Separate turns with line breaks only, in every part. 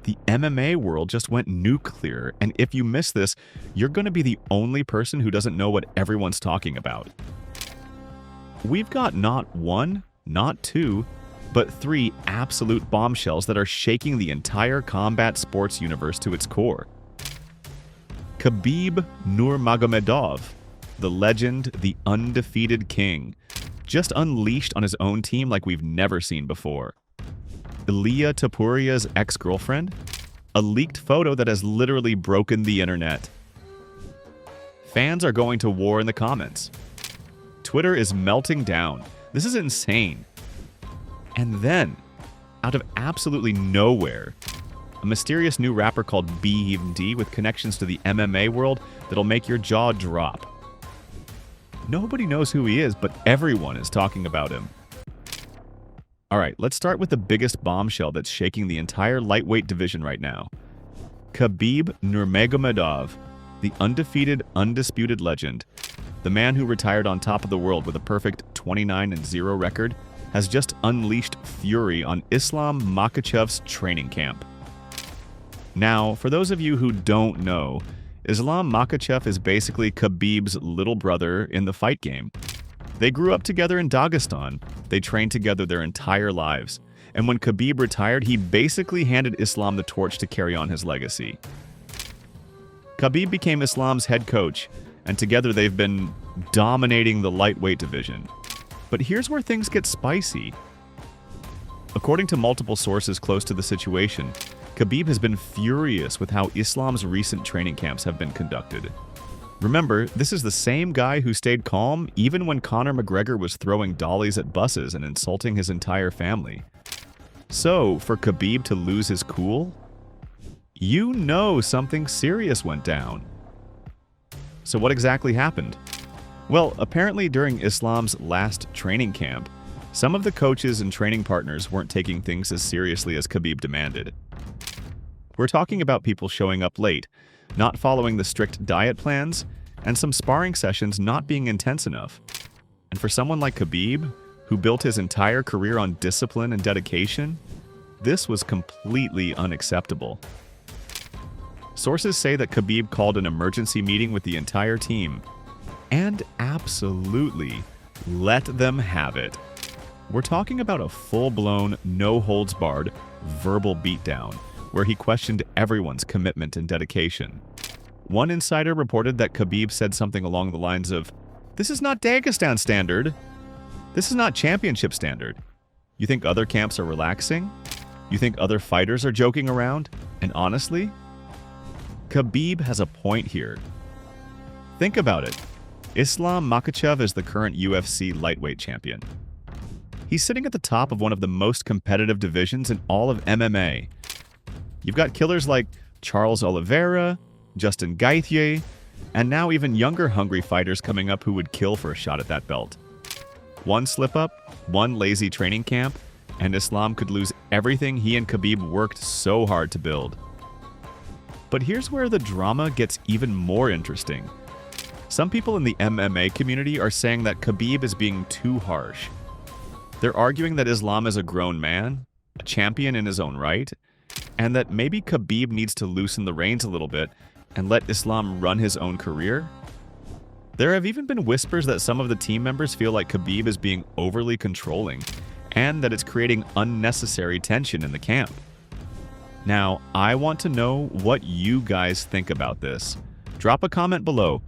The MMA world just went nuclear, and if you miss this, you're going to be the only person who doesn't know what everyone's talking about. We've got not one, not two, but three absolute bombshells that are shaking the entire combat sports universe to its core. Khabib Nurmagomedov, the legend, the undefeated king, just unleashed on his own team like we've never seen before. Ilia Topuria's ex-girlfriend, a leaked photo that has literally broken the internet. Fans are going to war in the comments. Twitter is melting down. This is insane. And then, out of absolutely nowhere, a mysterious new rapper called BD with connections to the MMA world that'll make your jaw drop. Nobody knows who he is, but everyone is talking about him. Alright, let's start with the biggest bombshell that's shaking the entire lightweight division right now. Khabib Nurmagomedov, the undefeated, undisputed legend, the man who retired on top of the world with a perfect 29-0 record, has just unleashed fury on Islam Makhachev's training camp. Now, for those of you who don't know, Islam Makhachev is basically Khabib's little brother in the fight game. They grew up together in Dagestan. They trained together their entire lives. And when Khabib retired, he basically handed Islam the torch to carry on his legacy. Khabib became Islam's head coach, and together they've been dominating the lightweight division. But here's where things get spicy. According to multiple sources close to the situation, Khabib has been furious with how Islam's recent training camps have been conducted. Remember, this is the same guy who stayed calm even when Conor McGregor was throwing dollies at buses and insulting his entire family. So, for Khabib to lose his cool, you know something serious went down. So what exactly happened? Well, apparently during Islam's last training camp, some of the coaches and training partners weren't taking things as seriously as Khabib demanded. We're talking about people showing up late, not following the strict diet plans, and some sparring sessions not being intense enough. And for someone like Khabib, who built his entire career on discipline and dedication, this was completely unacceptable. Sources say that Khabib called an emergency meeting with the entire team, and absolutely let them have it. We're talking about a full-blown, no-holds-barred, verbal beatdown, where he questioned everyone's commitment and dedication. One insider reported that Khabib said something along the lines of, "This is not Dagestan standard. This is not championship standard. You think other camps are relaxing? You think other fighters are joking around?" And honestly, Khabib has a point here. Think about it. Islam Makhachev is the current UFC lightweight champion. He's sitting at the top of one of the most competitive divisions in all of MMA. You've got killers like Charles Oliveira, Justin Gaethje, and now even younger hungry fighters coming up who would kill for a shot at that belt. One slip-up, one lazy training camp, and Islam could lose everything he and Khabib worked so hard to build. But here's where the drama gets even more interesting. Some people in the MMA community are saying that Khabib is being too harsh. They're arguing that Islam is a grown man, a champion in his own right, and that maybe Khabib needs to loosen the reins a little bit and let Islam run his own career. There have even been whispers that some of the team members feel like Khabib is being overly controlling, and that it's creating unnecessary tension in the camp. Now, I want to know what you guys think about this. Drop a comment below.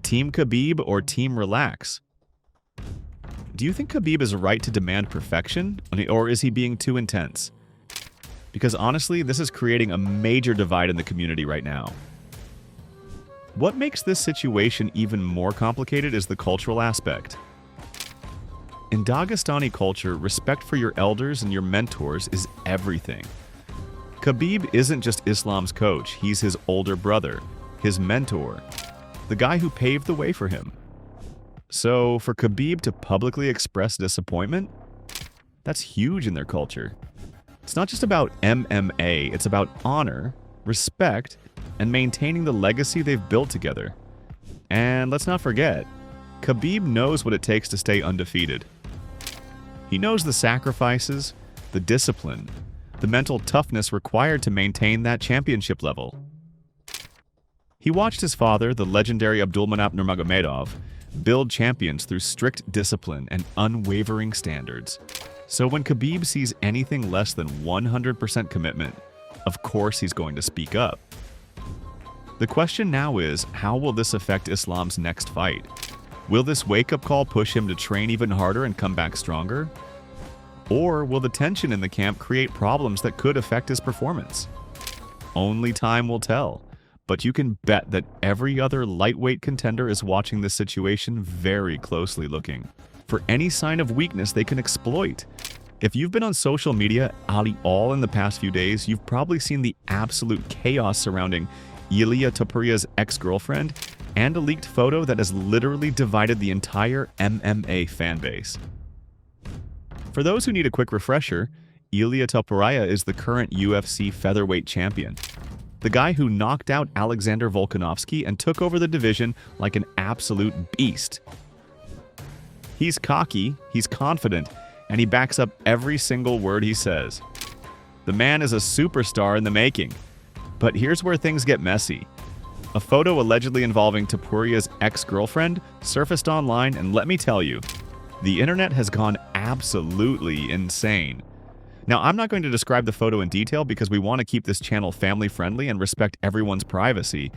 Team Khabib or Team Relax? Do you think Khabib is right to demand perfection, or is he being too intense? Because honestly, this is creating a major divide in the community right now. What makes this situation even more complicated is the cultural aspect. In Dagestani culture, respect for your elders and your mentors is everything. Khabib isn't just Islam's coach, he's his older brother, his mentor, the guy who paved the way for him. So, for Khabib to publicly express disappointment, that's huge in their culture. It's not just about MMA, it's about honor, respect, and maintaining the legacy they've built together. And let's not forget, Khabib knows what it takes to stay undefeated. He knows the sacrifices, the discipline, the mental toughness required to maintain that championship level. He watched his father, the legendary Nurmagomedov, build champions through strict discipline and unwavering standards. So when Khabib sees anything less than 100% commitment, of course he's going to speak up. The question now is, how will this affect Islam's next fight? Will this wake-up call push him to train even harder and come back stronger? Or will the tension in the camp create problems that could affect his performance? Only time will tell, but you can bet that every other lightweight contender is watching this situation very closely looking for any sign of weakness they can exploit. If you've been on social media all in the past few days, you've probably seen the absolute chaos surrounding Ilia Topuria's ex-girlfriend and a leaked photo that has literally divided the entire MMA fanbase. For those who need a quick refresher, Ilia Topuria is the current UFC featherweight champion. The guy who knocked out Alexander Volkanovski and took over the division like an absolute beast. He's cocky, he's confident, and he backs up every single word he says. The man is a superstar in the making. But here's where things get messy. A photo allegedly involving Topuria's ex-girlfriend surfaced online, and let me tell you, the internet has gone absolutely insane. Now, I'm not going to describe the photo in detail because we want to keep this channel family-friendly and respect everyone's privacy.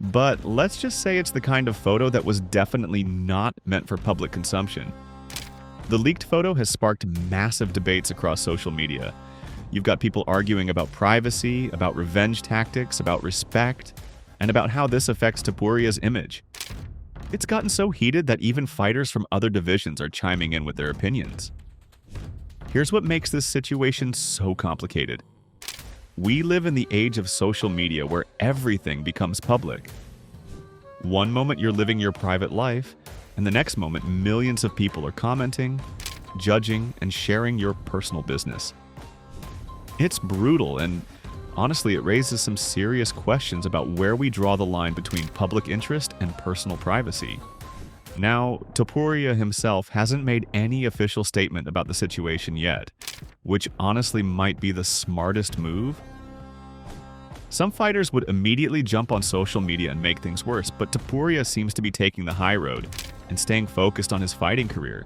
But let's just say it's the kind of photo that was definitely not meant for public consumption. The leaked photo has sparked massive debates across social media. You've got people arguing about privacy, about revenge tactics, about respect, and about how this affects Topuria's image. It's gotten so heated that even fighters from other divisions are chiming in with their opinions. Here's what makes this situation so complicated. We live in the age of social media where everything becomes public. One moment you're living your private life, and the next moment millions of people are commenting, judging, and sharing your personal business. It's brutal, and honestly, it raises some serious questions about where we draw the line between public interest and personal privacy. Now, Topuria himself hasn't made any official statement about the situation yet, which honestly might be the smartest move. Some fighters would immediately jump on social media and make things worse, but Topuria seems to be taking the high road and staying focused on his fighting career.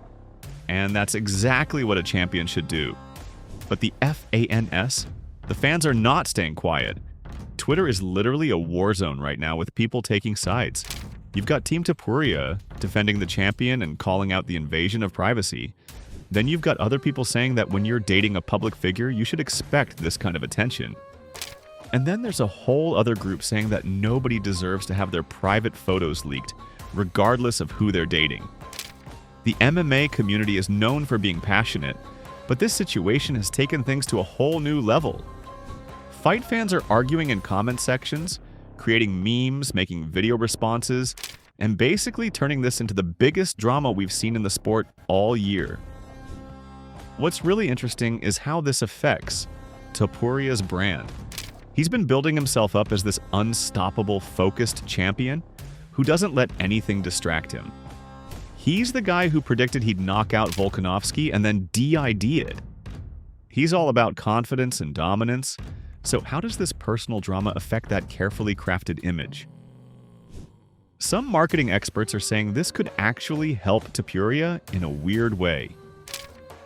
And that's exactly what a champion should do. But the fans, the fans are not staying quiet. Twitter is literally a war zone right now with people taking sides. You've got Team Topuria defending the champion and calling out the invasion of privacy. Then you've got other people saying that when you're dating a public figure, you should expect this kind of attention. And then there's a whole other group saying that nobody deserves to have their private photos leaked, regardless of who they're dating. The MMA community is known for being passionate, but this situation has taken things to a whole new level. Fight fans are arguing in comment sections, creating memes, making video responses, and basically turning this into the biggest drama we've seen in the sport all year. What's really interesting is how this affects Topuria's brand. He's been building himself up as this unstoppable, focused champion who doesn't let anything distract him. He's the guy who predicted he'd knock out Volkanovski and then DID it. He's all about confidence and dominance. So how does this personal drama affect that carefully crafted image? Some marketing experts are saying this could actually help Topuria in a weird way.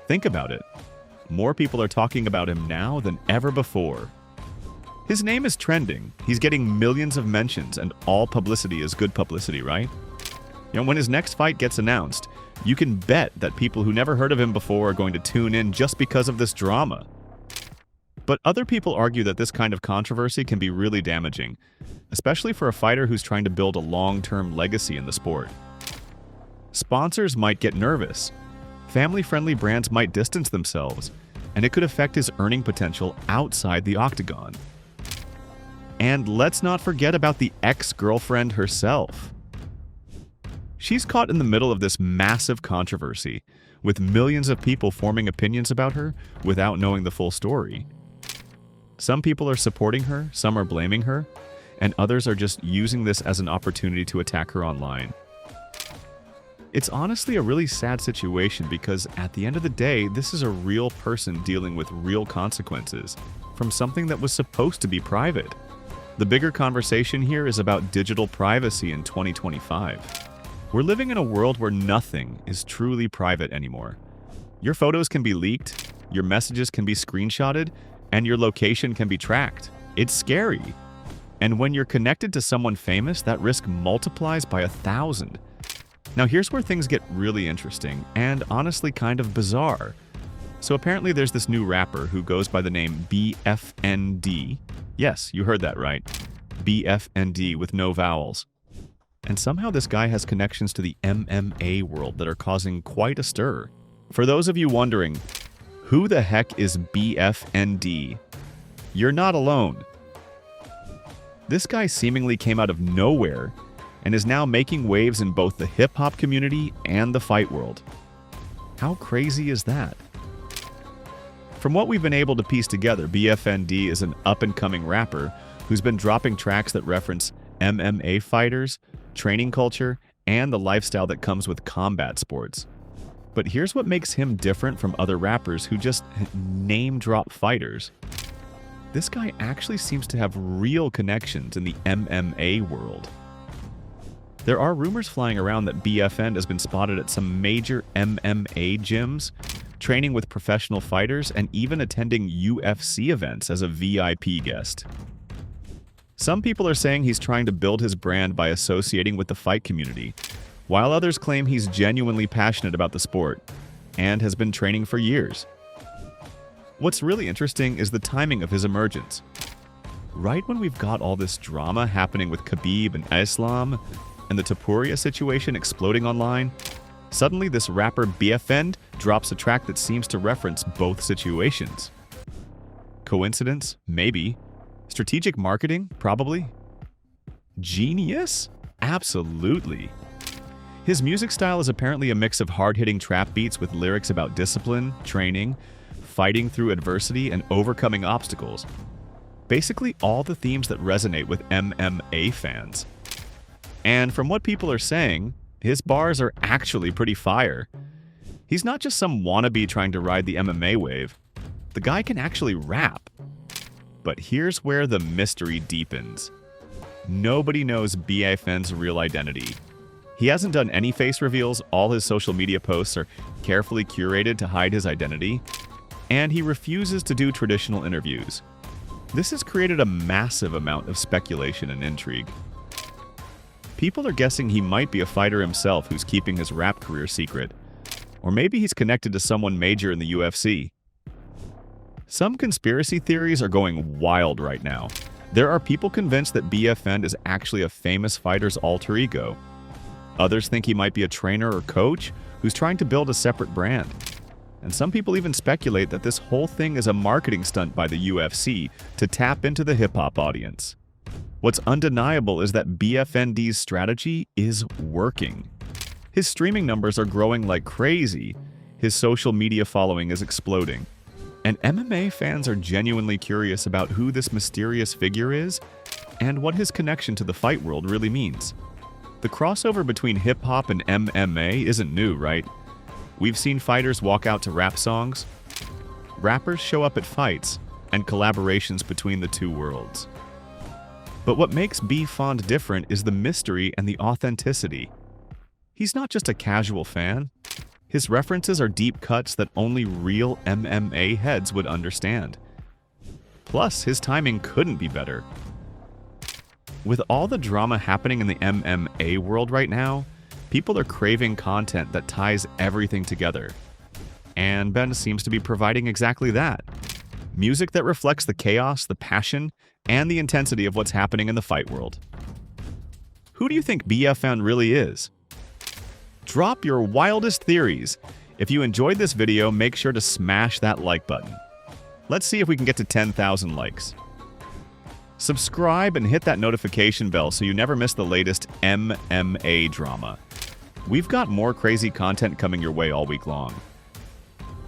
Think about it. More people are talking about him now than ever before. His name is trending. He's getting millions of mentions, and all publicity is good publicity, right? When his next fight gets announced, you can bet that people who never heard of him before are going to tune in just because of this drama. But other people argue that this kind of controversy can be really damaging, especially for a fighter who's trying to build a long-term legacy in the sport. Sponsors might get nervous. Family-friendly brands might distance themselves, and it could affect his earning potential outside the octagon. And let's not forget about the ex-girlfriend herself. She's caught in the middle of this massive controversy, with millions of people forming opinions about her without knowing the full story. Some people are supporting her, some are blaming her, and others are just using this as an opportunity to attack her online. It's honestly a really sad situation because at the end of the day, this is a real person dealing with real consequences from something that was supposed to be private. The bigger conversation here is about digital privacy in 2025. We're living in a world where nothing is truly private anymore. Your photos can be leaked, your messages can be screenshotted, and your location can be tracked. It's scary. And when you're connected to someone famous, that risk multiplies by 1,000. Now here's where things get really interesting and honestly kind of bizarre. So apparently there's this new rapper who goes by the name BFND. Yes, you heard that right. BFND with no vowels. And somehow this guy has connections to the MMA world that are causing quite a stir. For those of you wondering, who the heck is BFND? You're not alone. This guy seemingly came out of nowhere and is now making waves in both the hip-hop community and the fight world. How crazy is that? From what we've been able to piece together, BFND is an up-and-coming rapper who's been dropping tracks that reference MMA fighters, training culture, and the lifestyle that comes with combat sports. But here's what makes him different from other rappers who just name-drop fighters. This guy actually seems to have real connections in the MMA world. There are rumors flying around that BFN has been spotted at some major MMA gyms, training with professional fighters, and even attending UFC events as a VIP guest. Some people are saying he's trying to build his brand by associating with the fight community, while others claim he's genuinely passionate about the sport and has been training for years. What's really interesting is the timing of his emergence. Right when we've got all this drama happening with Khabib and Islam, and the Topuria situation exploding online, suddenly this rapper BFN drops a track that seems to reference both situations. Coincidence? Maybe. Strategic marketing? Probably. Genius? Absolutely. His music style is apparently a mix of hard-hitting trap beats with lyrics about discipline, training, fighting through adversity, and overcoming obstacles. Basically all the themes that resonate with MMA fans. And from what people are saying, his bars are actually pretty fire. He's not just some wannabe trying to ride the MMA wave. The guy can actually rap. But here's where the mystery deepens. Nobody knows BFN's real identity. He hasn't done any face reveals, all his social media posts are carefully curated to hide his identity, and he refuses to do traditional interviews. This has created a massive amount of speculation and intrigue. People are guessing he might be a fighter himself who's keeping his rap career secret. Or maybe he's connected to someone major in the UFC. Some conspiracy theories are going wild right now. There are people convinced that BFN is actually a famous fighter's alter ego. Others think he might be a trainer or coach who's trying to build a separate brand. And some people even speculate that this whole thing is a marketing stunt by the UFC to tap into the hip-hop audience. What's undeniable is that BFND's strategy is working. His streaming numbers are growing like crazy, his social media following is exploding, and MMA fans are genuinely curious about who this mysterious figure is and what his connection to the fight world really means. The crossover between hip-hop and MMA isn't new, right? We've seen fighters walk out to rap songs, rappers show up at fights, and collaborations between the two worlds. But what makes BFND different is the mystery and the authenticity. He's not just a casual fan. His references are deep cuts that only real MMA heads would understand. Plus, his timing couldn't be better. With all the drama happening in the MMA world right now, people are craving content that ties everything together. And Ben seems to be providing exactly that. Music that reflects the chaos, the passion, and the intensity of what's happening in the fight world. Who do you think BFN really is? Drop your wildest theories. If you enjoyed this video, make sure to smash that like button. Let's see if we can get to 10,000 likes. Subscribe and hit that notification bell so you never miss the latest MMA drama. We've got more crazy content coming your way all week long.